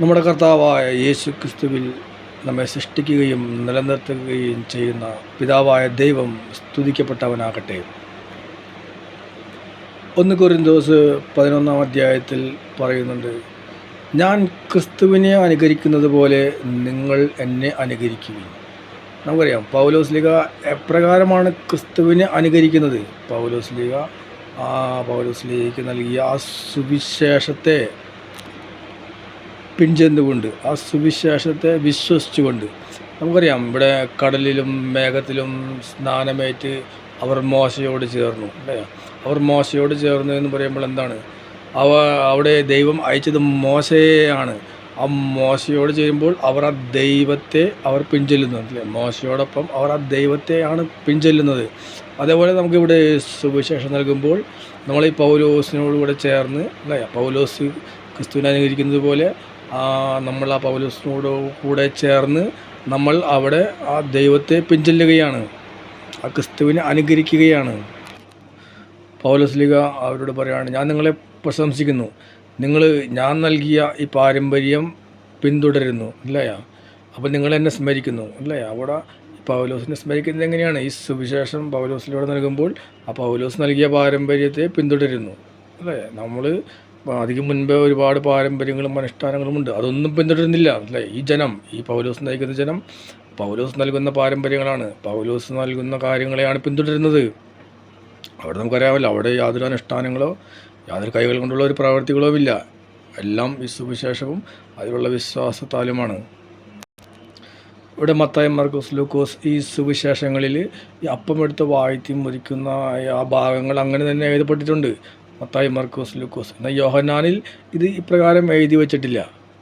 നമ്മുടെ കർത്താവായ യേശു ക്രിസ്തുവിൽ നമ്മെ സൃഷ്ടിക്കുകയും നിലനിർത്തുകയും ചെയ്യുന്ന പിതാവായ ദൈവം സ്തുതിക്കപ്പെട്ടവനാകട്ടെ. 1 കൊരിന്ത്യർ 11 അധ്യായത്തിൽ പറയുന്നുണ്ട്, ഞാൻ ക്രിസ്തുവിനെ അനുകരിക്കുന്നത് പോലെ നിങ്ങൾ എന്നെ അനുകരിക്കുകയും. നമുക്കറിയാം പൗലോസ്ലീഹ എപ്രകാരമാണ് ക്രിസ്തുവിനെ അനുകരിക്കുന്നത്. പൗലോസ്ലീഹയ്ക്ക് നൽകിയ ആ സുവിശേഷത്തെ പിൻചെന്നുകൊണ്ട്, ആ സുവിശേഷത്തെ വിശ്വസിച്ചുകൊണ്ട്. നമുക്കറിയാം ഇവിടെ കടലിലും മേഘത്തിലും സ്നാനമേറ്റ് അവർ മോശയോട് ചേർന്നു, അല്ലേ? അവർ മോശയോട് ചേർന്നു എന്ന് പറയുമ്പോൾ എന്താണ്? അവിടെ ദൈവം അയച്ചത് മോശയെയാണ്. ആ മോശയോട് ചെയ്യുമ്പോൾ അവർ ആ ദൈവത്തെ പിൻചെല്ലുന്നു, അല്ലേ? മോശയോടൊപ്പം അവർ ആ ദൈവത്തെയാണ് പിൻചെല്ലുന്നത്. അതേപോലെ നമുക്കിവിടെ സുവിശേഷം നൽകുമ്പോൾ നമ്മൾ ഈ പൗലോസിനോടുകൂടെ ചേർന്ന്, അല്ലേ? പൗലോസ് ക്രിസ്തുവിനെ അനുകരിക്കുന്നത് പോലെ നമ്മൾ ആ പൗലോസിനോട് കൂടെ ചേർന്ന് നമ്മൾ അവിടെ ആ ദൈവത്തെ പിൻചെല്ലുകയാണ്, ആ ക്രിസ്തുവിനെ അനുകരിക്കുകയാണ്. പൗലോസ്ലീഹ അവരോട് പറയുകയാണ്, ഞാൻ നിങ്ങളെ പ്രശംസിക്കുന്നു, ഞാൻ നൽകിയ ഈ പാരമ്പര്യം പിന്തുടരുന്നു, ഇല്ലയാ? അപ്പോൾ നിങ്ങൾ എന്നെ സ്മരിക്കുന്നു, ഇല്ലേ? അവിടെ പൗലോസിനെ സ്മരിക്കുന്നത് എങ്ങനെയാണ്? ഈ സുവിശേഷം പൗലോസിലൂടെ നൽകുമ്പോൾ ആ പൗലോസ് നൽകിയ പാരമ്പര്യത്തെ പിന്തുടരുന്നു, അല്ലേ? നമ്മൾ അധികം മുൻപേ ഒരുപാട് പാരമ്പര്യങ്ങളും അനുഷ്ഠാനങ്ങളും ഉണ്ട്, അതൊന്നും പിന്തുടരുന്നില്ല, അല്ലേ? ഈ പൗലോസ് നയിക്കുന്ന ജനം പൗലോസ് നൽകുന്ന പാരമ്പര്യങ്ങളാണ്, പൗലോസ് നൽകുന്ന കാര്യങ്ങളെയാണ് പിന്തുടരുന്നത്. അവിടെ നമുക്കറിയാമല്ലോ, അവിടെ യാതൊരു അനുഷ്ഠാനങ്ങളോ യാതൊരു കൈകൾ കൊണ്ടുള്ള ഒരു പ്രവർത്തികളോ ഇല്ല. എല്ലാം ഈ സുവിശേഷവും അതിലുള്ള വിശ്വാസത്താലുമാണ്. ഇവിടെ മത്തായി, മർക്കോസ്, ലൂക്കോസ് ഈ സുവിശേഷങ്ങളിൽ ഈ അപ്പമെടുത്ത് വാഴ്ത്തി മുറിക്കുന്ന ആ ഭാഗങ്ങൾ അങ്ങനെ തന്നെ എഴുതപ്പെട്ടിട്ടുണ്ട്. മത്തായി, മർക്കോസ്, ലൂക്കോസ്. എന്നാൽ യോഹന്നാനിൽ ഇത് ഇപ്രകാരം എഴുതി വച്ചിട്ടില്ല.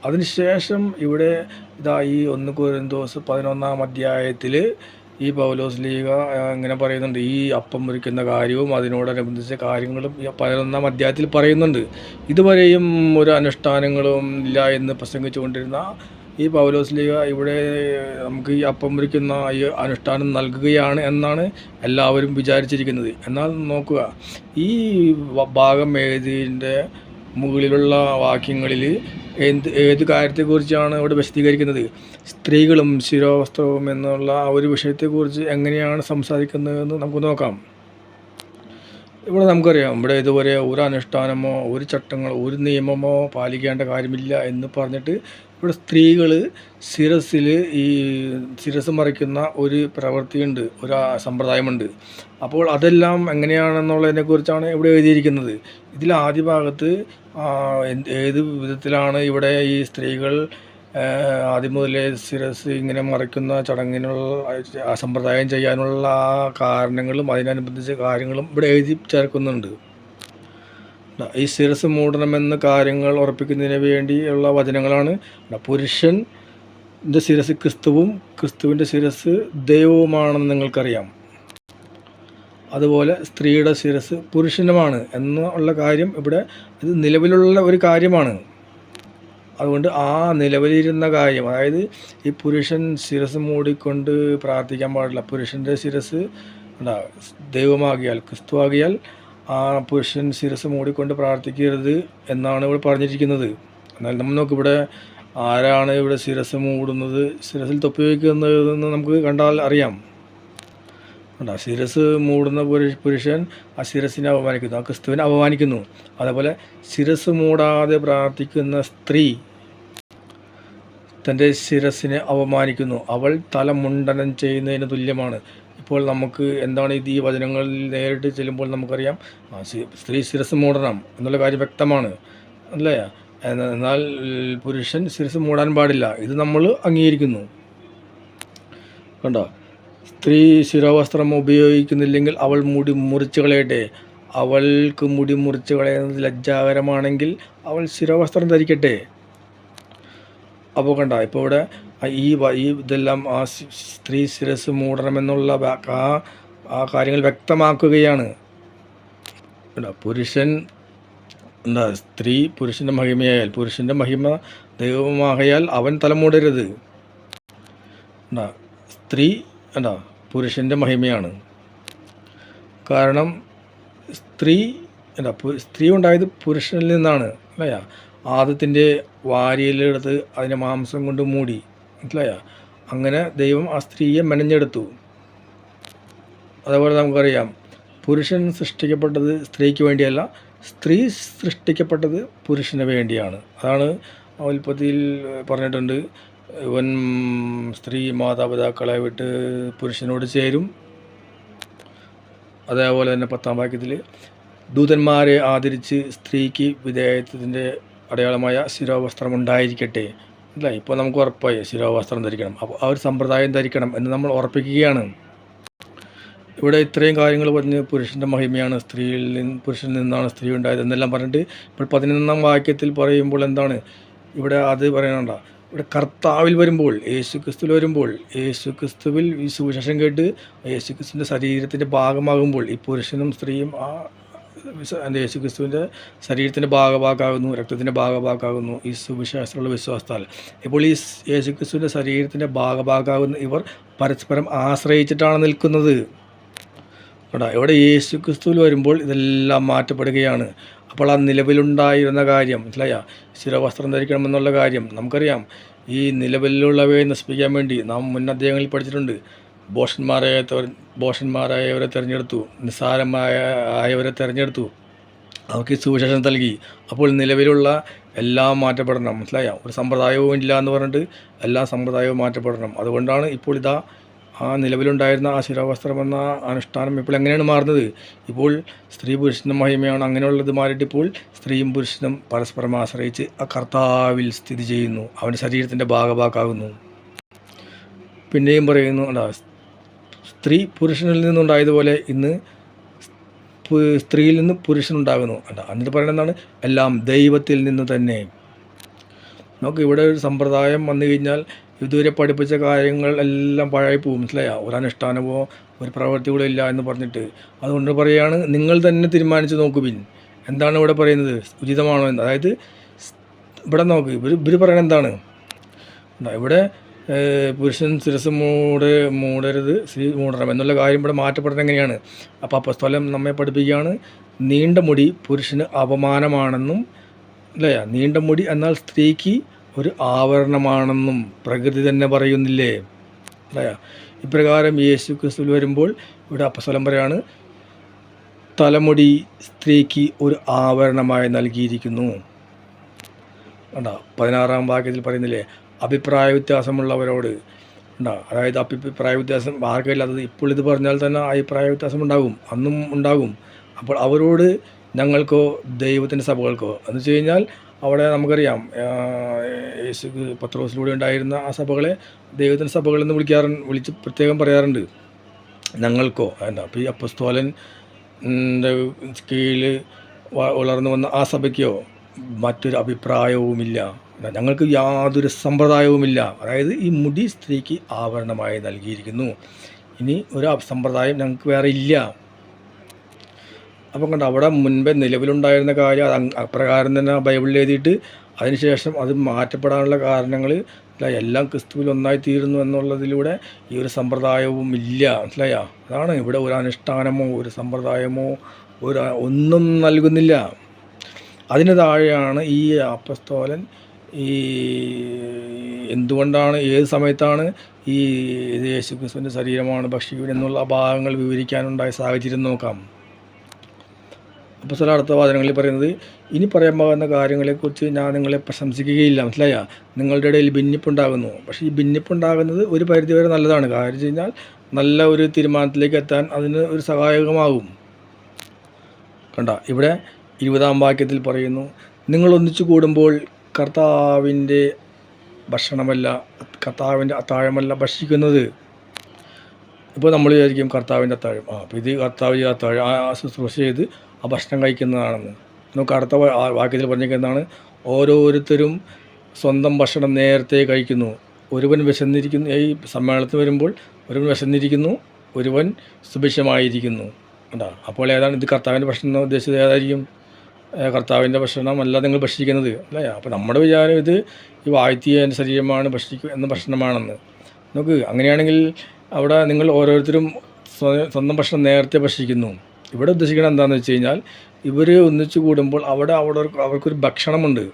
അതിനുശേഷം ഇവിടെ ഈ 1 കൊരിന്ത്യർ 11 അധ്യായത്തിൽ ഈ പൗലോസ്ലീഹ ഇങ്ങനെ പറയുന്നുണ്ട്, ഈ അപ്പം മുറിക്കുന്ന കാര്യവും അതിനോടനുബന്ധിച്ച കാര്യങ്ങളും ഈ 11 അധ്യായത്തിൽ പറയുന്നുണ്ട്. ഇതുവരെയും ഒരു അനുഷ്ഠാനങ്ങളും ഇല്ല എന്ന് പ്രസംഗിച്ചുകൊണ്ടിരുന്ന ഈ പൗലോസ്ലീഹ ഇവിടെ നമുക്ക് ഈ അപ്പം മുറിക്കുന്ന ഈ അനുഷ്ഠാനം നൽകുകയാണ് എന്നാണ് എല്ലാവരും വിചാരിച്ചിരിക്കുന്നത്. എന്നാൽ നോക്കുക, ഈ ഭാഗം എഴുതിയതിൻ്റെ മുകളിലുള്ള വാക്യങ്ങളിൽ ഏത് കാര്യത്തെക്കുറിച്ചാണ് ഇവിടെ വിശദീകരിക്കുന്നത്? സ്ത്രീകളും ശിരോവസ്ത്രവും എന്നുള്ള ആ ഒരു വിഷയത്തെക്കുറിച്ച് എങ്ങനെയാണ് സംസാരിക്കുന്നതെന്ന് നമുക്ക് നോക്കാം. ഇവിടെ നമുക്കറിയാം, ഇവിടെ ഇതുവരെ ഒരു അനുഷ്ഠാനമോ ഒരു ചട്ടങ്ങളോ ഒരു നിയമമോ പാലിക്കേണ്ട കാര്യമില്ല എന്ന് പറഞ്ഞിട്ട് ഇവിടെ സ്ത്രീകൾ ശിരസ് മറയ്ക്കുന്ന ഒരു പ്രവൃത്തിയുണ്ട്, ഒരു സമ്പ്രദായമുണ്ട്. അപ്പോൾ അതെല്ലാം എങ്ങനെയാണെന്നുള്ളതിനെക്കുറിച്ചാണ് ഇവിടെ എഴുതിയിരിക്കുന്നത്. ഇതിൽ ആദ്യ ഭാഗത്ത് ഏത് വിധത്തിലാണ് ഇവിടെ ഈ സ്ത്രീകൾ ആദ്യം മുതലേ ശിരസ് ഇങ്ങനെ മറയ്ക്കുന്ന ചടങ്ങിനുള്ള സമ്പ്രദായം ചെയ്യാനുള്ള കാരണങ്ങളും അതിനനുബന്ധിച്ച കാര്യങ്ങളും ഇവിടെ എഴുതി ചേർക്കുന്നുണ്ട്. ഈ ശിരസ് മൂടണമെന്ന കാര്യങ്ങൾ ഉറപ്പിക്കുന്നതിന് വേണ്ടിയുള്ള വചനങ്ങളാണ്. പുരുഷൻ്റെ ശിരസ് ക്രിസ്തുവും ക്രിസ്തുവിൻ്റെ ശിരസ് ദൈവവുമാണെന്ന് നിങ്ങൾക്കറിയാം. അതുപോലെ സ്ത്രീയുടെ ശിരസ് പുരുഷനുമാണ് എന്നുള്ള കാര്യം ഇവിടെ ഇത് നിലവിലുള്ള ഒരു കാര്യമാണ്. അതുകൊണ്ട് ആ നിലവിലിരുന്ന കാര്യം, അതായത് ഈ പുരുഷൻ ശിരസ് മൂടിക്കൊണ്ട് പ്രാർത്ഥിക്കാൻ പാടില്ല. പുരുഷൻ്റെ ശിരസ് ദൈവമാകിയാൽ, ക്രിസ്തു ആകിയാൽ ആ പുരുഷൻ ശിരസ് മൂടിക്കൊണ്ട് പ്രാർത്ഥിക്കരുത് എന്നാണ് ഇവിടെ പറഞ്ഞിരിക്കുന്നത്. എന്നാൽ നമ്മൾ നോക്കിവിടെ ആരാണ് ഇവിടെ ശിരസ് മൂടുന്നത്, ശിരസിൽ തൊപ്പി വയ്ക്കുന്നതെന്ന് നമുക്ക് കണ്ടാൽ അറിയാം. ശിരസ് മൂടുന്ന പുരുഷൻ ആ ശിരസിനെ അപമാനിക്കുന്നു, ആ ക്രിസ്തുവിനെ അപമാനിക്കുന്നു. അതേപോലെ ശിരസ് മൂടാതെ പ്രാർത്ഥിക്കുന്ന സ്ത്രീ തൻ്റെ ശിരസിനെ അപമാനിക്കുന്നു, അവൾ തല മുണ്ടനം ചെയ്യുന്നതിന് തുല്യമാണ്. ഇപ്പോൾ നമുക്ക് എന്താണ് ഈ വചനങ്ങളിൽ നേരിട്ട് ചെല്ലുമ്പോൾ നമുക്കറിയാം, സ്ത്രീ ശിരസ് മൂടണം എന്നുള്ള കാര്യം വ്യക്തമാണ്, അല്ലേ? എന്നാൽ പുരുഷൻ ശിരസ് മൂടാൻ പാടില്ല, ഇത് നമ്മൾ അംഗീകരിക്കുന്നു. കണ്ടോ? സ്ത്രീ ശിരോവസ്ത്രം ഉപയോഗിക്കുന്നില്ലെങ്കിൽ അവൾ മുടി മുറിച്ച് കളയട്ടെ. അവൾക്ക് മുടി മുറിച്ച് കളയുന്നത് ലജ്ജാകരമാണെങ്കിൽ അവൾ ശിരോവസ്ത്രം ധരിക്കട്ടെ. അപ്പോൾ ഇപ്പോൾ ഇവിടെ ഇതെല്ലാം ആ സ്ത്രീ ശിരസ് മൂടണമെന്നുള്ള ആ കാര്യങ്ങൾ വ്യക്തമാക്കുകയാണ്. പുരുഷൻ സ്ത്രീ പുരുഷൻ്റെ മഹിമയായാൽ, പുരുഷൻ്റെ മഹിമ ദൈവമാകയാൽ അവൻ തലമൂടരുത്. സ്ത്രീ പുരുഷൻ്റെ മഹിമയാണ്. കാരണം സ്ത്രീ ഉണ്ടായത് പുരുഷനിൽ നിന്നാണ്, അല്ലയാ? ആദത്തിൻ്റെ വാരിയിലെടുത്ത് അതിനെ മാംസം കൊണ്ട് മൂടി, മനസ്സിലായോ? അങ്ങനെ ദൈവം ആ സ്ത്രീയെ മെനഞ്ഞെടുത്തു. അതേപോലെ നമുക്കറിയാം, പുരുഷൻ സൃഷ്ടിക്കപ്പെട്ടത് സ്ത്രീക്ക് വേണ്ടിയല്ല, സ്ത്രീ സൃഷ്ടിക്കപ്പെട്ടത് പുരുഷന് വേണ്ടിയാണ്. അതാണ് ഉൽപ്പത്തിയിൽ പറഞ്ഞിട്ടുണ്ട്, ഇവൻ സ്ത്രീ മാതാപിതാക്കളെ വിട്ട് പുരുഷനോട് ചേരും. അതേപോലെ തന്നെ 10-ാം വാക്യത്തിൽ ദൂതന്മാരെ ആദരിച്ച് സ്ത്രീക്ക് വിധേയത്വത്തിൻ്റെ അടയാളമായ ശിരോവസ്ത്രം ഉണ്ടായിരിക്കട്ടെ. അല്ല, ഇപ്പോൾ നമുക്ക് ഉറപ്പായി ശിരോവസ്ത്രം ധരിക്കണം. അപ്പോൾ ആ ഒരു സമ്പ്രദായം ധരിക്കണം എന്ന് നമ്മൾ ഉറപ്പിക്കുകയാണ്. ഇവിടെ ഇത്രയും കാര്യങ്ങൾ പറഞ്ഞ് പുരുഷൻ്റെ മഹിമയാണ്, പുരുഷനിൽ നിന്നാണ് സ്ത്രീ ഉണ്ടായത് എന്നെല്ലാം പറഞ്ഞിട്ട് ഇപ്പോൾ 11-ാം വാക്യത്തിൽ പറയുമ്പോൾ എന്താണ് ഇവിടെ അത് പറയണ്ട. ഇവിടെ കർത്താവിൽ വരുമ്പോൾ, യേശുക്രിസ്തുവിൽ വരുമ്പോൾ, യേശുക്രിസ്തുവിൽ ഈ സുവിശേഷം കേട്ട് യേശുക്രിസ്തുവിൻ്റെ ശരീരത്തിൻ്റെ ഭാഗമാകുമ്പോൾ ഈ പുരുഷനും സ്ത്രീയും യേശുക്രിസ്തുവിൻ്റെ ശരീരത്തിൻ്റെ ഭാഗമാകുന്നു, രക്തത്തിൻ്റെ ഭാഗമാകുന്നു ഈ സുവിശേഷത്തിലുള്ള വിശ്വാസത്താൽ. ഇപ്പോൾ ഈ യേശുക്രിസ്തുവിൻ്റെ ശരീരത്തിൻ്റെ ഭാഗമാകുന്ന ഇവർ പരസ്പരം ആശ്രയിച്ചിട്ടാണ് നിൽക്കുന്നത്. ഇവിടെ യേശുക്രിസ്തുവിൽ വരുമ്പോൾ ഇതെല്ലാം മാറ്റപ്പെടുകയാണ്. അപ്പോൾ ആ നിലവിലുണ്ടായിരുന്ന കാര്യം, മനസ്സിലായ, ശിരോവസ്ത്രം ധരിക്കണമെന്നുള്ള കാര്യം നമുക്കറിയാം. ഈ നിലവിലുള്ളവയെ നശിപ്പിക്കാൻ വേണ്ടി നാം മുൻ അധ്യായങ്ങളിൽ പഠിച്ചിട്ടുണ്ട്. ഭോഷന്മാരായവരെ തിരഞ്ഞെടുത്തു, നിസ്സാരമായവരെ തിരഞ്ഞെടുത്തു, അവർക്ക് സുവിശേഷം നൽകി. അപ്പോൾ നിലവിലുള്ള എല്ലാം മാറ്റപ്പെടണം, മനസ്സിലായ. ഒരു സമ്പ്രദായവും ഇല്ല എന്ന് പറഞ്ഞിട്ട് എല്ലാ സമ്പ്രദായവും മാറ്റപ്പെടണം. അതുകൊണ്ടാണ് ഇപ്പോൾ ഇതാ ആ നിലവിലുണ്ടായിരുന്ന ആ ശിരോവസ്ത്രം എന്ന അനുഷ്ഠാനം ഇപ്പോൾ എങ്ങനെയാണ് മാറുന്നത്? ഇപ്പോൾ സ്ത്രീ പുരുഷനും മഹിമയാണ്. അങ്ങനെയുള്ളത് മാറിയിട്ട് ഇപ്പോൾ സ്ത്രീയും പുരുഷനും പരസ്പരം ആശ്രയിച്ച് ആ കർത്താവിൽ സ്ഥിതി ചെയ്യുന്നു, അവൻ്റെ ശരീരത്തിൻ്റെ ഭാഗമാകുന്നു. പിന്നെയും പറയുന്നു, സ്ത്രീ പുരുഷനിൽ നിന്നുണ്ടായതുപോലെ ഇന്ന് സ്ത്രീയിൽ നിന്ന് പുരുഷനുണ്ടാകുന്നു. എന്നിട്ട് പറയുന്നത് എന്താണ്? എല്ലാം ദൈവത്തിൽ നിന്ന് തന്നെ. നമുക്ക് ഇവിടെ ഒരു സമ്പ്രദായം വന്നു കഴിഞ്ഞാൽ ഇതുവരെ പഠിപ്പിച്ച കാര്യങ്ങൾ എല്ലാം പഴയ പോകും, മനസ്സിലായ. ഒരു അനുഷ്ഠാനമോ ഒരു പ്രവൃത്തികളോ ഇല്ല എന്ന് പറഞ്ഞിട്ട്. അതുകൊണ്ട് പറയുകയാണ്, നിങ്ങൾ തന്നെ തീരുമാനിച്ച് നോക്കുവിൻ എന്താണ് ഇവിടെ പറയുന്നത്, ഉചിതമാണോ എന്ന്. അതായത് ഇവിടെ നോക്ക്, ഇവർ പറയുന്നത് എന്താണ്? ഇവിടെ പുരുഷൻ ശിരസ് മൂടരുത്, സ്ത്രീ മൂടണം എന്നുള്ള കാര്യം ഇവിടെ മാറ്റപ്പെടുന്നത് എങ്ങനെയാണ്? അപ്പോൾ അപ്പോസ്തലൻ നമ്മെ പഠിപ്പിക്കുകയാണ്, നീണ്ട മുടി പുരുഷന് അപമാനമാണെന്നും, അല്ലേ? നീണ്ട മുടി എന്നാൽ സ്ത്രീക്ക് ഒരു ആവരണമാണെന്നും പ്രകൃതി തന്നെ പറയുന്നില്ലേ, അല്ലേ? ഇപ്രകാരം യേശുക്രിസ്തുവിൽ വരുമ്പോൾ ഇവിടെ അപ്പോസ്തലൻ പറയാണ്, തലമുടി സ്ത്രീക്ക് ഒരു ആവരണമായി നൽകിയിരിക്കുന്നു. 16-ാം വാക്യത്തിൽ പറയുന്നില്ലേ, അഭിപ്രായ വ്യത്യാസമുള്ളവരോട്. അതായത് അഭിപ്രായ വ്യത്യാസം ആർക്കില്ലാത്തത്. ഇപ്പോൾ ഇത് പറഞ്ഞാൽ തന്നെ അഭിപ്രായ വ്യത്യാസം ഉണ്ടാകും, അന്നും ഉണ്ടാകും. അപ്പോൾ അവരോട് ഞങ്ങൾക്കോ ദൈവത്തിൻ്റെ സഭകൾക്കോ എന്ന് വെച്ച് കഴിഞ്ഞാൽ അവിടെ നമുക്കറിയാം, യേശു പത്രോസിലൂടെ ഉണ്ടായിരുന്ന ആ സഭകളെ ദൈവത്തിൻ്റെ സഭകളെന്ന് വിളിച്ച് പ്രത്യേകം പറയാറുണ്ട്, ഞങ്ങൾക്കോ. അപ്പോൾ ഈ അപ്പോസ്തലൻ്റെ കീഴിൽ വളർന്നു വന്ന ആ സഭയ്ക്കോ മറ്റൊരു അഭിപ്രായവുമില്ല, ഞങ്ങൾക്ക് യാതൊരു സമ്പ്രദായവുമില്ല. അതായത് ഈ മുടി സ്ത്രീക്ക് ആഭരണമായി നൽകിയിരിക്കുന്നു, ഇനി ഒരു സമ്പ്രദായം ഞങ്ങൾക്ക് വേറെ ഇല്ല. അപ്പം കണ്ട, അവിടെ മുൻപേ നിലവിലുണ്ടായിരുന്ന കാര്യം അത് അപ്രകാരം തന്നെ ബൈബിളിൽ എഴുതിയിട്ട് അതിനുശേഷം അത് മാറ്റപ്പെടാനുള്ള കാരണങ്ങൾ എല്ലാം ക്രിസ്തുവിൽ ഒന്നായി തീരുന്നു എന്നുള്ളതിലൂടെ ഈ ഒരു സമ്പ്രദായവും ഇല്ല, മനസ്സിലായ. അതാണ് ഇവിടെ ഒരു അനുഷ്ഠാനമോ ഒരു സമ്പ്രദായമോ ഒന്നും നൽകുന്നില്ല. അതിന് താഴെയാണ് ഈ അപ്പോസ്തലൻ ഈ എന്തുകൊണ്ടാണ് ഏത് സമയത്താണ് ഈ യേശുക്രിസ്തുവിൻ്റെ ശരീരമാണ് ഭക്ഷിക്കുക എന്നുള്ള ഭാഗങ്ങൾ വിവരിക്കാനുണ്ടായ സാഹചര്യം നോക്കാം. അപ്പോസ്തലൻ അടുത്ത വാചകങ്ങളിൽ പറയുന്നത്, ഇനി പറയാൻ പോകുന്ന കാര്യങ്ങളെക്കുറിച്ച് ഞാൻ നിങ്ങളെ പ്രശംസിക്കുകയില്ല, മനസ്സിലായ. നിങ്ങളുടെ ഇടയിൽ ഭിന്നിപ്പുണ്ടാകുന്നു. പക്ഷേ ഈ ഭിന്നിപ്പുണ്ടാകുന്നത് ഒരു പരിധിവരെ നല്ലതാണ്. കാര്യം വെച്ച് കഴിഞ്ഞാൽ നല്ല ഒരു തീരുമാനത്തിലേക്ക് എത്താൻ അതിന് ഒരു സഹായകമാകും. കണ്ട, ഇവിടെ 20-ാം വാക്യത്തിൽ പറയുന്നു, നിങ്ങൾ ഒന്നിച്ചു കൂടുമ്പോൾ കർത്താവിൻ്റെ ഭക്ഷണമല്ല, കർത്താവിൻ്റെ അത്താഴമല്ല ഭക്ഷിക്കുന്നത്. ഇപ്പോൾ നമ്മൾ വിചാരിക്കും കർത്താവിൻ്റെ അത്താഴം, അപ്പോൾ ഇത് കർത്താവിൻ്റെ അത്താഴം ആ ശുശ്രൂഷ ചെയ്ത് ആ ഭക്ഷണം കഴിക്കുന്നതാണെന്ന്. നമുക്ക് അടുത്ത വാക്യത്തിൽ പറഞ്ഞിരിക്കുന്നതാണ്, ഓരോരുത്തരും സ്വന്തം ഭക്ഷണം നേരത്തെ കഴിക്കുന്നു. ഒരുവൻ വിശന്നിരിക്കുന്നു, ഈ സമ്മേളനത്തിൽ വരുമ്പോൾ ഒരുവൻ വിശന്നിരിക്കുന്നു, ഒരുവൻ സുഭിക്ഷമായിരിക്കുന്നു. കണ്ടാ, അപ്പോൾ ഏതാണ് ഇത് കർത്താവിൻ്റെ ഭക്ഷണം ഉദ്ദേശിച്ചത്? ഏതായിരിക്കും? കർത്താവിൻ്റെ ഭക്ഷണമല്ല നിങ്ങൾ ഭക്ഷിക്കുന്നത്, അല്ലേ? അപ്പോൾ നമ്മുടെ വിചാരം ഇത് ഈ വാഴ്ത്തിയ ശരീരമാണ് എന്ന ഭക്ഷണമാണെന്ന്. നോക്ക്, അങ്ങനെയാണെങ്കിൽ അവിടെ നിങ്ങൾ ഓരോരുത്തരും സ്വന്തം ഭക്ഷണം നേരത്തെ ഭക്ഷിക്കുന്നു. ഇവിടെ ഉദ്ദേശിക്കുന്നത് എന്താണെന്ന് വെച്ച് കഴിഞ്ഞാൽ, ഇവർ ഒന്നിച്ചു കൂടുമ്പോൾ അവർക്കൊരു ഭക്ഷണമുണ്ട്,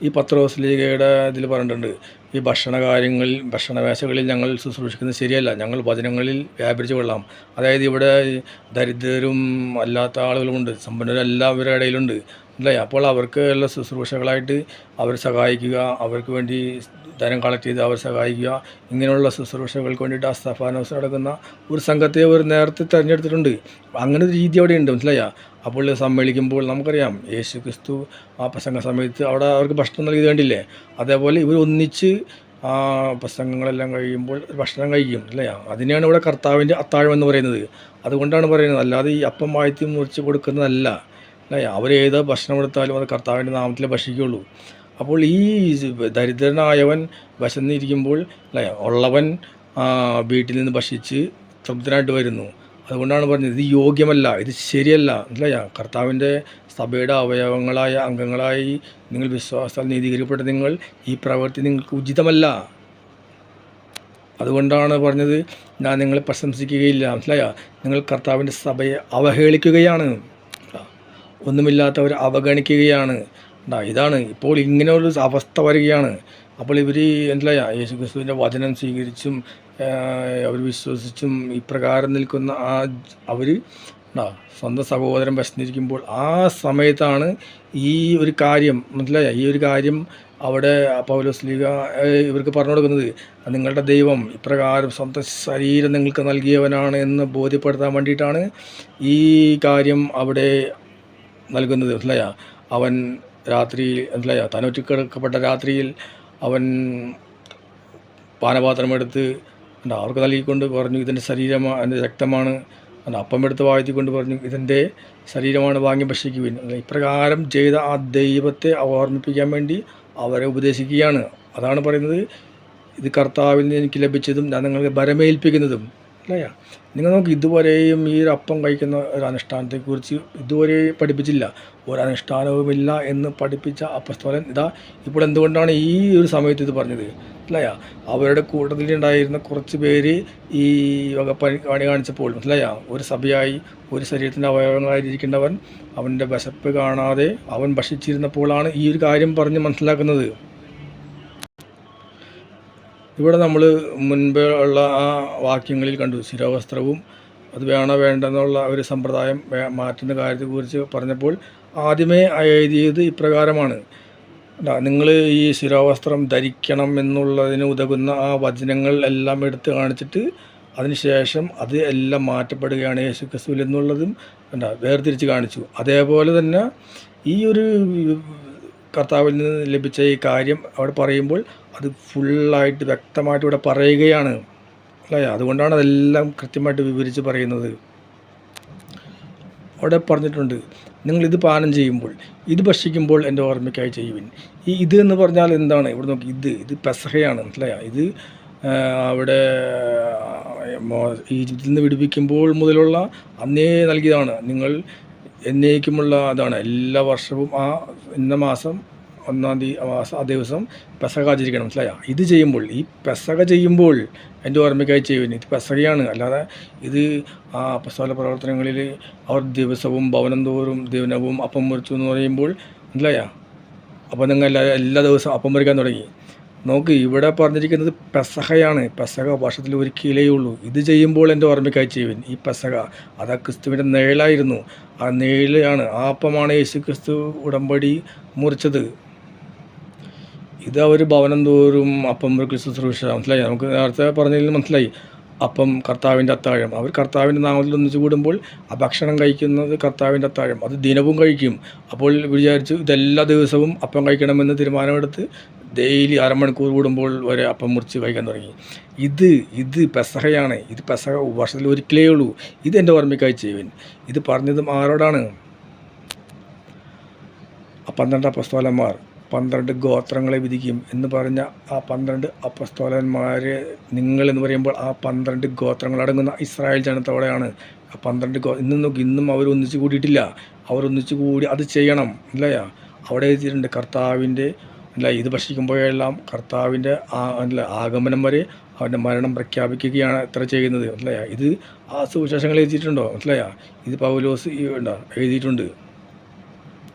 ഈ പത്രോസ് ലീഗയുടെ ഇതിൽ പറഞ്ഞിട്ടുണ്ട്, ഈ ഭക്ഷണമേശകളിൽ ഞങ്ങൾ ശുശ്രൂഷിക്കുന്നത് ശരിയല്ല, ഞങ്ങൾ വചനങ്ങളിൽ വ്യാപരിച്ച് കൊള്ളാം. അതായത് ഇവിടെ ദരിദ്രരും അല്ലാത്ത ആളുകളുമുണ്ട്, സമ്പന്നരും എല്ലാവരുടെ ഇടയിലുണ്ട് അല്ലേ. അപ്പോൾ അവർക്ക് ഉള്ള ശുശ്രൂഷകളായിട്ട് അവരെ സഹായിക്കുക, അവർക്ക് വേണ്ടി ധനം കളക്ട് ചെയ്ത് അവരെ സഹായിക്കുക, ഇങ്ങനെയുള്ള ശുശ്രൂഷകൾക്ക് വേണ്ടിയിട്ട് ആ സ്തഫാനോസ് അടങ്ങുന്ന ഒരു സംഘത്തെ അവർ നേരത്തെ തിരഞ്ഞെടുത്തിട്ടുണ്ട്. അങ്ങനെ ഒരു രീതി അവിടെ ഉണ്ട്, മനസ്സിലായ. അപ്പോൾ സമ്മേളിക്കുമ്പോൾ നമുക്കറിയാം യേശു ക്രിസ്തു ആ പ്രസംഗ സമയത്ത് അവിടെ അവർക്ക് ഭക്ഷണം നൽകിയത് കണ്ടില്ലേ. അതേപോലെ ഇവർ ഒന്നിച്ച് ആ പ്രസംഗങ്ങളെല്ലാം കഴിയുമ്പോൾ ഭക്ഷണം കഴിക്കും അല്ലേ. അതിനെയാണ് ഇവിടെ കർത്താവിൻ്റെ അത്താഴം എന്ന് പറയുന്നത്. അതുകൊണ്ടാണ് പറയുന്നത്, അല്ലാതെ ഈ അപ്പം വാഴ്ത്തി മുറിച്ച് കൊടുക്കുന്നതല്ല അല്ലേ. അവരേത് ഭക്ഷണം എടുത്താലും അത് കർത്താവിൻ്റെ നാമത്തിലേ ഭക്ഷിക്കുകയുള്ളൂ. അപ്പോൾ ഈ ദരിദ്രനായവൻ വിശന്നിരിക്കുമ്പോൾ അല്ലേ, ഉള്ളവൻ വീട്ടിൽ നിന്ന് ഭക്ഷിച്ച് തൃപ്തനായിട്ട് വരുന്നു. അതുകൊണ്ടാണ് പറഞ്ഞത് ഇത് യോഗ്യമല്ല, ഇത് ശരിയല്ല അല്ലേ. കർത്താവിൻ്റെ സഭയുടെ അവയവങ്ങളായ അംഗങ്ങളായി നിങ്ങൾ വിശ്വാസത്താൽ നീതീകരിക്കപ്പെട്ട നിങ്ങൾ ഈ പ്രവൃത്തി നിങ്ങൾക്ക് ഉചിതമല്ല. അതുകൊണ്ടാണ് പറഞ്ഞത്, ഞാൻ നിങ്ങളെ പ്രശംസിക്കുകയില്ല, മനസ്സിലായ. നിങ്ങൾ കർത്താവിൻ്റെ സഭയെ അവഹേളിക്കുകയാണ്, ഒന്നുമില്ലാത്തവർ അവഗണിക്കുകയാണ്. ഇതാണ് ഇപ്പോൾ ഇങ്ങനെ ഒരു അവസ്ഥ വരികയാണ്. അപ്പോൾ ഇവർ എന്താ യേശു ക്രിസ്തുവിൻ്റെ വചനം സ്വീകരിച്ചും അവർ വിശ്വസിച്ചും ഇപ്രകാരം നിൽക്കുന്ന അവർ സ്വന്തം സഹോദരൻ വിശന്നിരിക്കുമ്പോൾ ആ സമയത്താണ് ഈ ഒരു കാര്യം മനസ്സിലായ. ഈ ഒരു കാര്യം അവിടെ പൗലോസ് ലീഗ ഇവർക്ക് പറഞ്ഞു കൊടുക്കുന്നത്, നിങ്ങളുടെ ദൈവം ഇപ്രകാരം സ്വന്തം ശരീരം നിങ്ങൾക്ക് നൽകിയവനാണ് എന്ന് ബോധ്യപ്പെടുത്താൻ വേണ്ടിയിട്ടാണ് ഈ കാര്യം അവിടെ നൽകുന്നത്, മനസ്സിലായ. അവൻ രാത്രിയിൽ മനസ്സിലായ തനൊറ്റിക്കിടക്കപ്പെട്ട രാത്രിയിൽ അവൻ പാനപാത്രമെടുത്ത് അവർക്ക് നൽകിക്കൊണ്ട് പറഞ്ഞു, ഇതിൻ്റെ ശരീരമാണ്, എൻ്റെ രക്തമാണ്. അപ്പം എടുത്ത് വാഴ്ത്തിക്കൊണ്ട് പറഞ്ഞു, ഇതിൻ്റെ ശരീരമാണ്, വാങ്ങി ഭക്ഷിക്കുവിൻ. ഇപ്രകാരം ചെയ്ത ആ ദൈവത്തെ ഓർമ്മിപ്പിക്കാൻ വേണ്ടി അവരെ ഉപദേശിക്കുകയാണ്. അതാണ് പറയുന്നത്, ഇത് കർത്താവിൽ നിന്ന് എനിക്ക് ലഭിച്ചതും ഞാൻ നിങ്ങൾക്ക് ഭരമേൽപ്പിക്കുന്നതും അല്ലേ. നിങ്ങൾ നമുക്ക് ഇതുവരെയും ഈ ഒരു അപ്പം കഴിക്കുന്ന ഒരു അനുഷ്ഠാനത്തെക്കുറിച്ച് ഇതുവരെ പഠിപ്പിച്ചില്ല, ഒരനുഷ്ഠാനവുമില്ല എന്ന് പഠിപ്പിച്ച അപ്പസ്തോലൻ ഇതാ ഇപ്പോൾ എന്തുകൊണ്ടാണ് ഈ ഒരു സമയത്ത് ഇത് പറഞ്ഞത് അല്ലേ. അവരുടെ കൂട്ടത്തിലുണ്ടായിരുന്ന കുറച്ച് പേര് ഈ വക പണി കാണിച്ചപ്പോൾ മനസ്സിലായ, ഒരു സഭയായി ഒരു ശരീരത്തിൻ്റെ അവയവങ്ങളായിരിക്കേണ്ടവൻ അവൻ്റെ വിശപ്പ് കാണാതെ അവൻ ഭക്ഷിച്ചിരുന്നപ്പോഴാണ് ഈ ഒരു കാര്യം പറഞ്ഞ് മനസ്സിലാക്കുന്നത്. ഇവിടെ നമ്മൾ മുൻപേ ഉള്ള ആ വാക്യങ്ങളിൽ കണ്ടു, ശിരോവസ്ത്രവും അത് വേണോ വേണ്ടെന്നുള്ള ഒരു സമ്പ്രദായം മാറ്റുന്ന കാര്യത്തെക്കുറിച്ച് പറഞ്ഞപ്പോൾ ആദ്യമേ എഴുതിയത് ഇപ്രകാരമാണ്, നിങ്ങൾ ഈ ശിരോവസ്ത്രം ധരിക്കണം എന്നുള്ളതിന് ഉതകുന്ന ആ വചനങ്ങൾ എല്ലാം എടുത്ത് കാണിച്ചിട്ട് അതിനുശേഷം അത് എല്ലാം മാറ്റപ്പെടുകയാണ് യേശു ക്രിസ്തുവിൽ എന്നുള്ളതും വേർതിരിച്ച് കാണിച്ചു. അതേപോലെ തന്നെ ഈ ഒരു കർത്താവിൽ നിന്ന് ലഭിച്ച ഈ കാര്യം അവിടെ പറയുമ്പോൾ അത് ഫുള്ളായിട്ട് വ്യക്തമായിട്ട് ഇവിടെ പറയുകയാണ് അല്ലേ. അതുകൊണ്ടാണ് അതെല്ലാം കൃത്യമായിട്ട് വിവരിച്ച് പറയുന്നത്. അവിടെ പറഞ്ഞിട്ടുണ്ട്, നിങ്ങളിത് പാനം ചെയ്യുമ്പോൾ, ഇത് ഭക്ഷിക്കുമ്പോൾ എൻ്റെ ഓർമ്മയ്ക്കായി ചെയ്യുവിൻ. ഈ ഇത് എന്ന് പറഞ്ഞാൽ എന്താണ്? ഇവിടെ നോക്കി, ഇത് പെസഹയാണ് മനസ്സിലായ. ഇത് അവിടെ ഈജിപ്തിൽ നിന്ന് വിടുവിക്കുമ്പോൾ മുതലുള്ള അന്നേ നൽകിയതാണ്. നിങ്ങൾ എന്നേക്കുമുള്ള അതാണ്. എല്ലാ വർഷവും ആ ഇന്ന മാസം 1-ാം തീയതി ആ ദിവസം പെസഹ ആചരിക്കണം, മനസ്സിലായ. ഇത് ചെയ്യുമ്പോൾ, ഈ പെസഹ ചെയ്യുമ്പോൾ എൻ്റെ ഓർമ്മയ്ക്കായി ചെയ്യുവിൻ. ഇത് പെസഹയാണ്, അല്ലാതെ ഇത് ആ അപ്പസ്തോല പ്രവർത്തനങ്ങളിൽ അവർ ദിവസവും ഭവനം തോറും ദിനവും അപ്പം മുറിച്ചു എന്ന് പറയുമ്പോൾ മനസ്സിലായ. അപ്പോൾ നിങ്ങൾ എല്ലാ ദിവസവും അപ്പം മുറിക്കാൻ തുടങ്ങി. നോക്ക്, ഇവിടെ പറഞ്ഞിരിക്കുന്നത് പെസഹയാണ്. പെസഹ വർഷത്തിൽ ഒരിക്കലേ ഉള്ളൂ. ഇത് ചെയ്യുമ്പോൾ എൻ്റെ ഓർമ്മയ്ക്കായി ചെയ്യുവിൻ. ഈ പെസഹ അത് ക്രിസ്തുവിൻ്റെ നിഴലായിരുന്നു. ആ നിഴലാണ്, ആ അപ്പമാണ് യേശു ക്രിസ്തു ഉടമ്പടി മുറിച്ചത്. ഇത് അവർ ഭവനം തോറും അപ്പം മുറിക്കൽ ശുശ്രൂഷ, മനസ്സിലായി. നമുക്ക് നേരത്തെ പറഞ്ഞതിൽ മനസ്സിലായി, അപ്പം കർത്താവിൻ്റെ അത്താഴം. അവർ കർത്താവിൻ്റെ നാമത്തിൽ ഒന്നിച്ച് കൂടുമ്പോൾ ആ ഭക്ഷണം കഴിക്കുന്നത് കർത്താവിൻ്റെ അത്താഴം, അത് ദിനവും കഴിക്കും. അപ്പോൾ വിചാരിച്ചു ഇതെല്ലാ ദിവസവും അപ്പം കഴിക്കണമെന്ന് തീരുമാനമെടുത്ത് ഡെയിലി അരമണിക്കൂർ കൂടുമ്പോൾ വരെ അപ്പം മുറിച്ച് കഴിക്കാൻ തുടങ്ങി. ഇത് പെസഹയാണ്. ഇത് പെസഹ വർഷത്തിൽ ഒരിക്കലേ ഉള്ളൂ. ഇത് എൻ്റെ ഓർമ്മയ്ക്കായി ചെയ്യുവിൻ. ഇത് പറഞ്ഞതും ആരോടാണ്? ആ 12 അപ്പസ്തോലന്മാർ 12 ഗോത്രങ്ങളെ വിധിക്കും എന്ന് പറഞ്ഞ ആ 12 അപ്പസ്തോലന്മാരെ നിങ്ങളെന്ന് പറയുമ്പോൾ ആ 12 ഗോത്രങ്ങളടങ്ങുന്ന ഇസ്രായേൽ ജനത്തോടെയാണ്. ആ 12 ഇന്നും അവർ ഒന്നിച്ച് കൂടിയിട്ടില്ല. അവർ ഒന്നിച്ച് കൂടി അത് ചെയ്യണം അല്ലേ. അവിടെ എഴുതിയിട്ടുണ്ട് കർത്താവിൻ്റെ അല്ല, ഇത് ഭക്ഷിക്കുമ്പോഴെല്ലാം കർത്താവിൻ്റെ ആഗമനം വരെ അവൻ്റെ മരണം പ്രഖ്യാപിക്കുകയാണ് ഇത്ര ചെയ്യുന്നത് മനസ്സിലായ. ഇത് ആ സുവിശേഷങ്ങൾ എഴുതിയിട്ടുണ്ടോ മനസ്സിലായ. ഇത് പൗലോസ് എഴുതിയിട്ടുണ്ട്.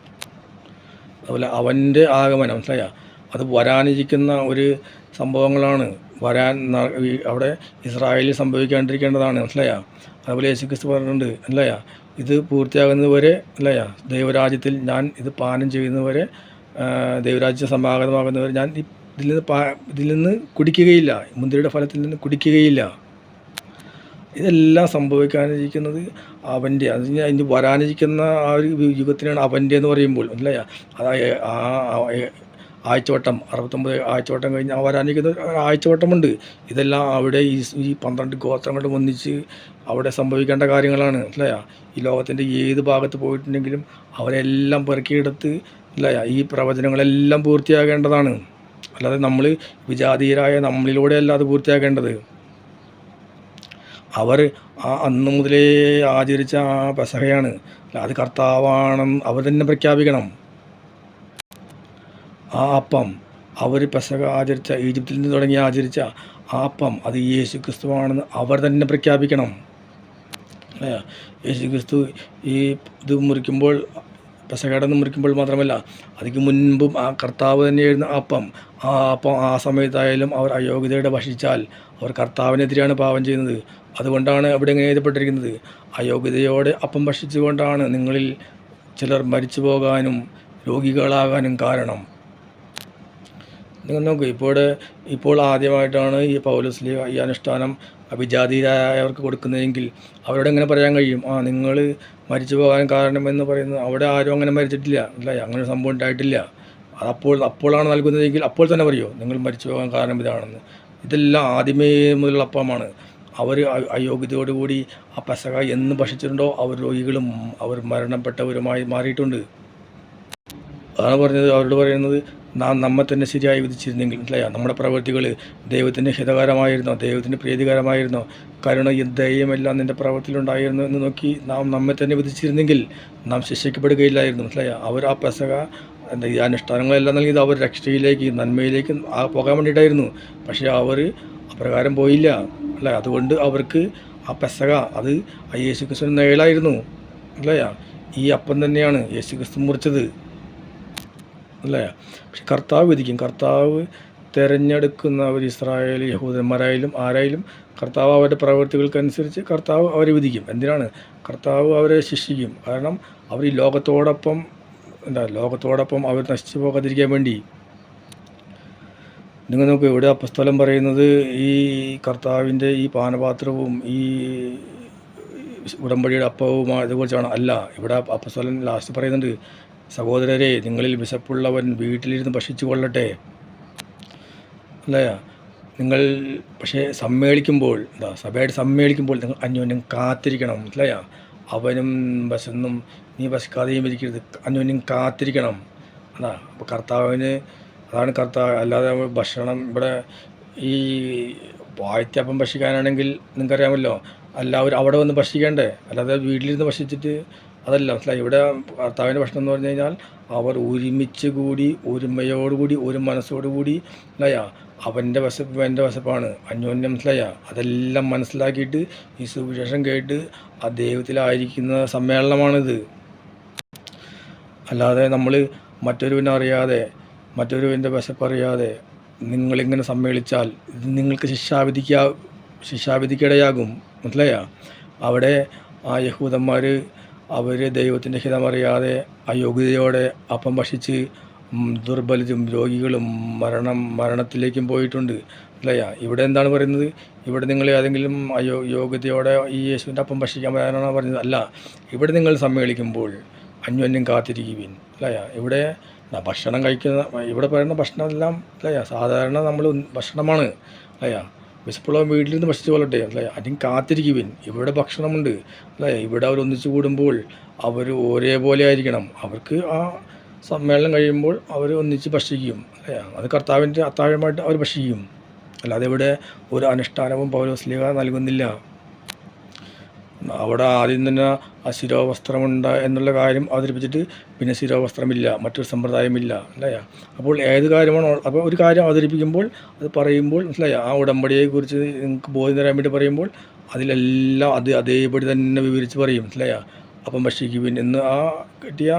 അതുപോലെ അവൻ്റെ ആഗമനം, മനസ്സിലായ, അത് വരാനിരിക്കുന്ന ഒരു സംഭവങ്ങളാണ്, അവിടെ ഇസ്രായേലിൽ സംഭവിക്കാണ്ടിരിക്കേണ്ടതാണ്, മനസ്സിലായ. അതുപോലെ യേശുക്രിസ്തു പറഞ്ഞിട്ടുണ്ട്, അല്ലയ, ഇത് പൂർത്തിയാകുന്നത് വരെ, അല്ലയ, ദൈവരാജ്യത്തിൽ ഞാൻ ഇത് പാനം ചെയ്യുന്നവരെ, ദൈവരാജ്യ സമാഗതമാകുന്നവരെ ഞാൻ ഇതിൽ നിന്ന് കുടിക്കുകയില്ല, മുന്തിരിയുടെ ഫലത്തിൽ നിന്ന് കുടിക്കുകയില്ല. ഇതെല്ലാം സംഭവിക്കാനിരിക്കുന്നത് അവൻ്റെ, അതിന് വരാനിരിക്കുന്ന ആ ഒരു യുഗത്തിനാണ് അവൻ്റെ എന്ന് പറയുമ്പോൾ, അല്ലയ, അതായത് ആഴ്ചവട്ടം 69 ആഴ്ചവട്ടം കഴിഞ്ഞ് വരാനിരിക്കുന്ന ആഴ്ചവട്ടമുണ്ട്. ഇതെല്ലാം അവിടെ ഈ 12 ഗോത്രങ്ങളും ഒന്നിച്ച് അവിടെ സംഭവിക്കേണ്ട കാര്യങ്ങളാണ്, അല്ലയ. ഈ ലോകത്തിൻ്റെ ഏത് ഭാഗത്ത് പോയിട്ടുണ്ടെങ്കിലും അവരെല്ലാം പെറുക്കിയെടുത്ത്, അല്ലയ, ഈ പ്രവചനങ്ങളെല്ലാം പൂർത്തിയാകേണ്ടതാണ്. അല്ലാതെ നമ്മൾ വിജാതീയരായ നമ്മളിലൂടെയല്ല അത് പൂർത്തിയാക്കേണ്ടത്. അവർ അന്ന് മുതലേ ആചരിച്ച ആ പെസഹയാണ്, അത് കർത്താവാണെന്ന് അവർ തന്നെ പ്രഖ്യാപിക്കണം. ആ അപ്പം അവർ പെസഹ ആചരിച്ച, ഈജിപ്തിൽ നിന്ന് തുടങ്ങി ആചരിച്ച ആ അപ്പം അത് യേശു ക്രിസ്തുവാണെന്ന് അവർ തന്നെ പ്രഖ്യാപിക്കണം. യേശു ക്രിസ്തു ഈ ഇത് മുറിക്കുമ്പോൾ, പെസഹയുടെ മുറിക്കുമ്പോൾ മാത്രമല്ല, അതിന് മുൻപും ആ കർത്താവ് തന്നെയായിരുന്നു അപ്പം. ആ അപ്പം ആ സമയത്തായാലും അവർ അയോഗ്യതയുടെ ഭക്ഷിച്ചാൽ അവർ കർത്താവിനെതിരെയാണ് പാപം ചെയ്യുന്നത്. അതുകൊണ്ടാണ് അവിടെ ഇങ്ങനെ എഴുതപ്പെട്ടിരിക്കുന്നത്, അയോഗ്യതയോടെ അപ്പം ഭക്ഷിച്ചുകൊണ്ടാണ് നിങ്ങളിൽ ചിലർ മരിച്ചു പോകാനും രോഗികളാകാനും കാരണം. നിങ്ങൾ നോക്കൂ, ഇപ്പോൾ ആദ്യമായിട്ടാണ് ഈ പൗലോസ്ലീഹ ഈ അനുഷ്ഠാനം വിജാതീയരായവർക്ക് കൊടുക്കുന്നതെങ്കിൽ അവരോട് എങ്ങനെ പറയാൻ കഴിയും, നിങ്ങൾ മരിച്ചു പോകാൻ കാരണമെന്ന് പറയുന്നത്? അവിടെ ആരും അങ്ങനെ മരിച്ചിട്ടില്ല, അല്ല, അങ്ങനെ സംഭവം ഉണ്ടായിട്ടില്ല. അപ്പോഴാണ് നൽകുന്നതെങ്കിൽ അപ്പോൾ തന്നെ പറയുമോ നിങ്ങൾ മരിച്ചു പോകാൻ കാരണം ഇതാണെന്ന്? ഇതെല്ലാം ആദ്യമേ മുതലുള്ള അപ്പമാണ്. അവർ അയോഗ്യതയോടുകൂടി ആ പെസഹ എന്ന് ഭക്ഷിച്ചിട്ടുണ്ടോ അവർ രോഗികളും അവർ മരണപ്പെട്ടവരുമായി മാറിയിട്ടുണ്ട്. അതാണ് അവരോട് പറയുന്നത്, നാം നമ്മെ തന്നെ ശരിയായി വിധിച്ചിരുന്നെങ്കിൽ, അല്ലയ, നമ്മുടെ പ്രവൃത്തികൾ ദൈവത്തിന് ഹിതകരമായിരുന്നോ, ദൈവത്തിന് പ്രീതികരമായിരുന്നോ, കരുണ ദയമെല്ലാം നിൻ്റെ പ്രവൃത്തിയിലുണ്ടായിരുന്നു എന്ന് നോക്കി നാം നമ്മെ തന്നെ വിധിച്ചിരുന്നെങ്കിൽ നാം ശിക്ഷിക്കപ്പെടുകയില്ലായിരുന്നു, അല്ലയ. അവർ ആ പെസഹ ഈ അനുഷ്ഠാനങ്ങളെല്ലാം നൽകിയത് അവർ രക്ഷയിലേക്ക്, നന്മയിലേക്ക് പോകാൻ വേണ്ടിയിട്ടായിരുന്നു. പക്ഷേ അവർ അപ്രകാരം പോയില്ല, അല്ലേ. അതുകൊണ്ട് അവർക്ക് ആ പെസഹ അത് യേശുക്രിസ്തു നേളായിരുന്നു, അല്ലയ. ഈ അപ്പം തന്നെയാണ് യേശുക്രിസ്തു മുറിച്ചത്, അല്ലേ. പക്ഷെ കർത്താവ് വിധിക്കും. കർത്താവ് തിരഞ്ഞെടുക്കുന്നവർ ഇസ്രായേൽ യഹൂദന്മാരായാലും ആരായാലും കർത്താവ് അവരുടെ പ്രവൃത്തികൾക്കനുസരിച്ച് കർത്താവ് അവരെ വിധിക്കും. എന്തിനാണ്? കർത്താവ് അവരെ ശിക്ഷിക്കും. കാരണം അവർ ഈ ലോകത്തോടൊപ്പം അവർ നശിച്ചു പോകാതിരിക്കാൻ വേണ്ടി. നിങ്ങൾ നോക്കൂ, ഇവിടെ അപ്പസ്തലൻ പറയുന്നത് ഈ കർത്താവിൻ്റെ ഈ പാനപാത്രവും ഈ ഉടമ്പടിയുടെ അപ്പവും ഇതുപോലെയാണ് അല്ല. ഇവിടെ അപ്പസ്തലൻ ലാസ്റ്റ് പറയുന്നുണ്ട്, സഹോദരരെ, നിങ്ങളിൽ വിശപ്പുള്ളവൻ വീട്ടിലിരുന്ന് ഭക്ഷിച്ചു കൊള്ളട്ടെ, അല്ലേ. നിങ്ങൾ പക്ഷേ സമ്മേളിക്കുമ്പോൾ, സഭയായിട്ട് സമ്മേളിക്കുമ്പോൾ നിങ്ങൾ അന്യോന്യം കാത്തിരിക്കണം, അല്ലേ. അവനും വിശന്നും നീ ഭക്ഷിക്കാതെയും ഇരിക്കരുത്, അന്യോന്യം കാത്തിരിക്കണം. അതാ അപ്പോൾ കർത്താവിന് അതാണ് കർത്താവ്. അല്ലാതെ ഭക്ഷണം ഇവിടെ ഈ വാഴ്ത്തപ്പം ഭക്ഷിക്കാനാണെങ്കിൽ നിങ്ങൾക്കറിയാമല്ലോ, എല്ലാവരും അവിടെ വന്ന് ഭക്ഷിക്കേണ്ടേ, അല്ലാതെ വീട്ടിലിരുന്ന് ഭക്ഷിച്ചിട്ട് അതല്ല, മനസ്സിലായി. ഇവിടെ കർത്താവിൻ്റെ ഭക്ഷണം എന്ന് പറഞ്ഞു കഴിഞ്ഞാൽ അവർ ഒരുമിച്ച് കൂടി ഒരുമയോടുകൂടി ഒരു മനസ്സോടുകൂടി, അല്ലയ, അവൻ്റെ വിശപ്പ് എൻ്റെ വിശപ്പാണ്, അന്യോന്യം, മനസ്സിലായ. അതെല്ലാം മനസ്സിലാക്കിയിട്ട് ഈ സുവിശേഷം കേട്ട് ആ ദൈവത്തിലായിരിക്കുന്ന സമ്മേളനമാണിത്. അല്ലാതെ നമ്മൾ മറ്റൊരുവിനെ അറിയാതെ, മറ്റൊരുവിൻ്റെ വിശപ്പറിയാതെ നിങ്ങളിങ്ങനെ സമ്മേളിച്ചാൽ ഇത് നിങ്ങൾക്ക് ശിക്ഷാവിധിക്കിടയാകും, മനസ്സിലായ. അവിടെ ആ യഹൂദന്മാർ അവർ ദൈവത്തിൻ്റെ ഹിതമറിയാതെ അയോഗ്യതയോടെ അപ്പം ഭക്ഷിച്ച് ദുർബലരും രോഗികളും മരണത്തിലേക്കും പോയിട്ടുണ്ട്, അല്ലയ. ഇവിടെ എന്താണ് പറയുന്നത്? ഇവിടെ നിങ്ങൾ ഏതെങ്കിലും യോഗ്യതയോടെ ഈ യേശുവിൻ്റെ അപ്പം ഭക്ഷിക്കാൻ വരാനാണ് പറഞ്ഞത്? അല്ല. ഇവിടെ നിങ്ങൾ സമ്മേളിക്കുമ്പോൾ അന്യോന്യം കാത്തിരിക്കുവിൻ, അല്ലയ. ഇവിടെ ഭക്ഷണം കഴിക്കുന്ന, ഇവിടെ പറയുന്ന ഭക്ഷണമെല്ലാം, അല്ലയ, സാധാരണ നമ്മൾ ഭക്ഷണമാണ്, അല്ലയ. വിശപ്പുള്ളവൻ വീട്ടിൽ നിന്ന് ഭക്ഷിച്ചു കൊള്ളട്ടെ, അല്ലേ. അതിന് കാത്തിരിക്കുവിൻ. ഇവിടെ ഭക്ഷണമുണ്ട്, അല്ലേ. ഇവിടെ അവർ ഒന്നിച്ചു കൂടുമ്പോൾ അവർ ഒരേപോലെ ആയിരിക്കണം. അവർക്ക് ആ സമ്മേളനം കഴിയുമ്പോൾ അവർ ഒന്നിച്ച് ഭക്ഷിക്കും, അല്ലേ. അത് കർത്താവിൻ്റെ അത്താഴമായിട്ട് അവർ ഭക്ഷിക്കും. അല്ലാതെ ഇവിടെ ഒരു അനുഷ്ഠാനവും പൗലോസ്ലീഹ നൽകുന്നില്ല. അവിടെ ആദ്യം തന്നെ ആ ശിരോവസ്ത്രമുണ്ട് എന്നുള്ള കാര്യം അവതരിപ്പിച്ചിട്ട് പിന്നെ ശിരോവസ്ത്രമില്ല, മറ്റൊരു സമ്പ്രദായമില്ല, അല്ലേ. അപ്പോൾ ഏത് കാര്യമാണോ, അപ്പോൾ ഒരു കാര്യം അവതരിപ്പിക്കുമ്പോൾ അത് പറയുമ്പോൾ, മനസ്സിലായി, ആ ഉടമ്പടിയെക്കുറിച്ച് നിങ്ങൾക്ക് ബോധ്യം തരാൻ വേണ്ടി പറയുമ്പോൾ അതിലെല്ലാം അതേപടി തന്നെ വിവരിച്ച് പറയും, മനസ്സിലായ. അപ്പം ഭക്ഷിക്കുവിൻ എന്ന് ആ കിട്ടിയ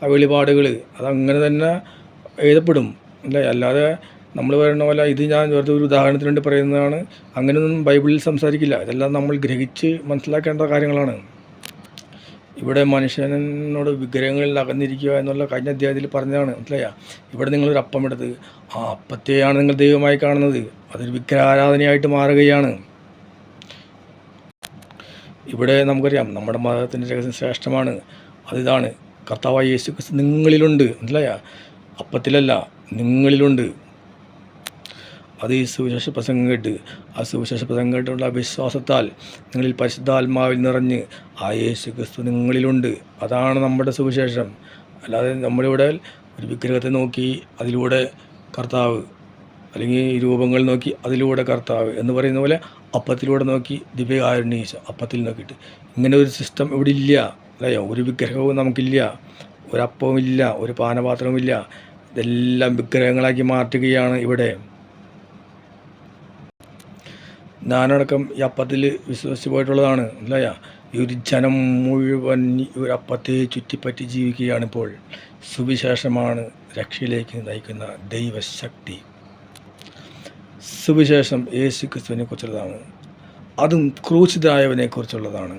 ആ വെളിപാടുകൾ അതങ്ങനെ തന്നെ എഴുതപ്പെടും അല്ലേ. അല്ലാതെ നമ്മൾ പറയുന്ന പോലെ ഇത് ഞാൻ വെറുതെ ഒരു ഉദാഹരണത്തിന് വേണ്ടി പറയുന്നതാണ്, അങ്ങനെയൊന്നും ബൈബിളിൽ സംസാരിക്കില്ല. ഇതെല്ലാം നമ്മൾ ഗ്രഹിച്ച് മനസ്സിലാക്കേണ്ട കാര്യങ്ങളാണ്. ഇവിടെ മനുഷ്യനോട് വിഗ്രഹങ്ങളിൽ അകന്നിരിക്കുക എന്നുള്ള കഴിഞ്ഞ അധ്യായത്തിൽ പറഞ്ഞതാണ്, മനസ്സിലായ. ഇവിടെ നിങ്ങളൊരു അപ്പം എടുത്ത് ആ അപ്പത്തെയാണ് നിങ്ങൾ ദൈവമായി കാണുന്നത്, അതൊരു വിഗ്രഹാരാധനയായിട്ട് മാറുകയാണ്. ഇവിടെ നമുക്കറിയാം നമ്മുടെ മതത്തിൻ്റെ രഹസ്യം ശ്രേഷ്ഠമാണ്. അതിതാണ് കർത്താവായ യേശു ക്രിസ്തു നിങ്ങളിലുണ്ട്, മനസ്സിലായ. അപ്പത്തിലല്ല, നിങ്ങളിലുണ്ട്. അത് ഈ സുവിശേഷ പ്രസംഗം കേട്ട്, ആ സുവിശേഷ പ്രസംഗം കേട്ടുള്ള വിശ്വാസത്താൽ നിങ്ങളിൽ പരിശുദ്ധാത്മാവിൽ നിറഞ്ഞ് ആ യേശു ക്രിസ്തു നിങ്ങളിലുണ്ട്. അതാണ് നമ്മുടെ സുവിശേഷം. അല്ലാതെ നമ്മളിവിടെ ഒരു വിഗ്രഹത്തെ നോക്കി അതിലൂടെ കർത്താവ്, അല്ലെങ്കിൽ രൂപങ്ങൾ നോക്കി അതിലൂടെ കർത്താവ് എന്ന് പറയുന്ന പോലെ അപ്പത്തിലൂടെ നോക്കി ദിവ്യകാരുണ്യേശ അപ്പത്തിൽ നോക്കിയിട്ട് ഇങ്ങനെ ഒരു സിസ്റ്റം ഇവിടെ ഇല്ല, അല്ലയോ. ഒരു വിഗ്രഹവും നമുക്കില്ല, ഒരപ്പവും ഇല്ല, ഒരു പാനപാത്രവും ഇല്ല. ഇതെല്ലാം വിഗ്രഹങ്ങളാക്കി മാറ്റുകയാണ് ഇവിടെ. ഞാനടക്കം ഈ അപ്പത്തിൽ വിശ്വസിച്ച് പോയിട്ടുള്ളതാണ്, അല്ലയ. ഈ ഒരു ജനം മുഴുവൻ ഈ ഒരു അപ്പത്തെ ചുറ്റിപ്പറ്റി ജീവിക്കുകയാണിപ്പോൾ. സുവിശേഷമാണ് രക്ഷയിലേക്ക് നയിക്കുന്ന ദൈവശക്തി. സുവിശേഷം യേശു ക്രിസ്തുവിനെ കുറിച്ചുള്ളതാണ്, അതും ക്രൂശിതനായവനെ കുറിച്ചുള്ളതാണ്.